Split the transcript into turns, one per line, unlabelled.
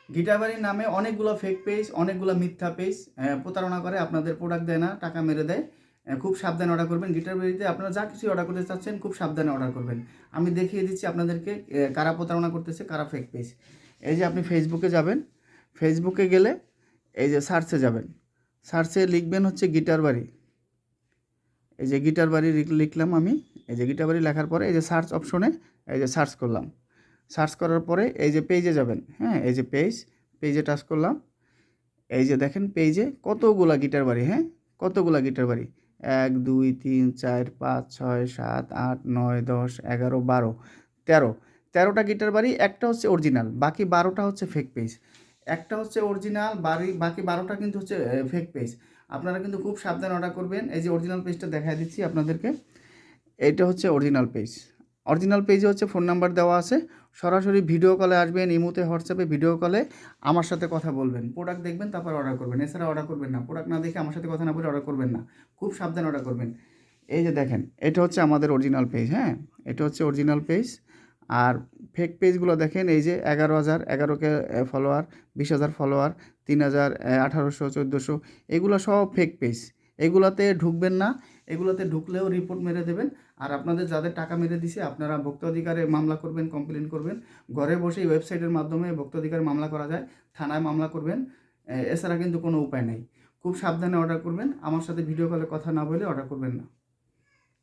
গিটারবাড়ির নামে অনেকগুলো fake page, অনেকগুলো মিথ্যা পেজ প্রতারণা করে, আপনাদের প্রোডাক্ট দেয় না, টাকা মেরে দেয়। খুব সাবধানে অর্ডার করবেন। গিটারবাড়িতে আপনারা যা কিছু অর্ডার করতে চাচ্ছেন খুব সাবধানে অর্ডার করবেন। আমি দেখিয়ে দিচ্ছি আপনাদেরকে কারা প্রতারণা করতেছে, কারা ফেক পেজ। এই যে আপনি ফেসবুকে যাবেন, ফেসবুকে গেলে এই যে সার্চে যাবেন, সার্চে লিখবেন হচ্ছে গিটারবাড়ি। এই যে গিটারবাড়ি লিখলাম আমি। এই যে গিটারবাড়ি লেখার পরে এই যে সার্চ অপশনে এই যে সার্চ করলাম। সার্চ করার পরে এই যে পেজে যাবেন, হ্যাঁ, এই যে পেজে টাচ করলাম। এই যে দেখেন পেজে কতগুলা গিটারবাড়ি, হ্যাঁ, কতগুলা গিটারবাড়ি, 1 2 3 4 5 6 7 8 9 10 11 12 13, 13টা গিটারবাড়ি। একটা হচ্ছে অরিজিনাল, বাকি 12টা হচ্ছে ফেক পেজ। একটা হচ্ছে অরিজিনাল, বাকি 12টা কিন্তু হচ্ছে ফেক পেজ। আপনারা কিন্তু খুব সাবধানে অর্ডার করবেন। এই যে অরিজিনাল পেজটা দেখায় দিচ্ছি আপনাদেরকে। এইটা হচ্ছে অরিজিনাল পেজ। অরিজিনাল পেজে হচ্ছে ফোন নাম্বার দেওয়া আছে। সরাসরি ভিডিও কলে আসবেন, ইমোতে হোয়াটসঅ্যাপে ভিডিও কলে আমার সাথে কথা বলবেন, প্রোডাক্ট দেখবেন, তারপর অর্ডার করবেন। এছাড়া অর্ডার করবেন না, প্রোডাক্ট না দেখে আমার সাথে কথা না বলে অর্ডার করবেন না। খুব সাবধানে অর্ডার করবেন। এই যে দেখেন, এটা হচ্ছে আমাদের অরিজিনাল পেজ, হ্যাঁ, এটা হচ্ছে অরিজিনাল পেজ। আর ফেক পেজগুলো দেখেন, এই যে 11,000, 11K ফলোয়ার, 20,000 ফলোয়ার, 3,000, 1800, 1400, এগুলো সব ফেক পেজ। এগুলাতে ঢুকবেন না। এগুলোতে ঢুকলেও রিপোর্ট মেরে দেবেন। আর আপনাদের যাদের টাকা মেরে দিছে আপনারা ভোক্তাধিকারে মামলা করবেন, কমপ্লেন করবেন। ঘরে বসেই ওয়েবসাইটের মাধ্যমে ভোক্তাধিকার মামলা করা যায়, থানায় মামলা করবেন। এছাড়া কিন্তু কোনো উপায় নেই। খুব সাবধানে অর্ডার করবেন। আমার সাথে ভিডিও কলে কথা না বলে অর্ডার করবেন না।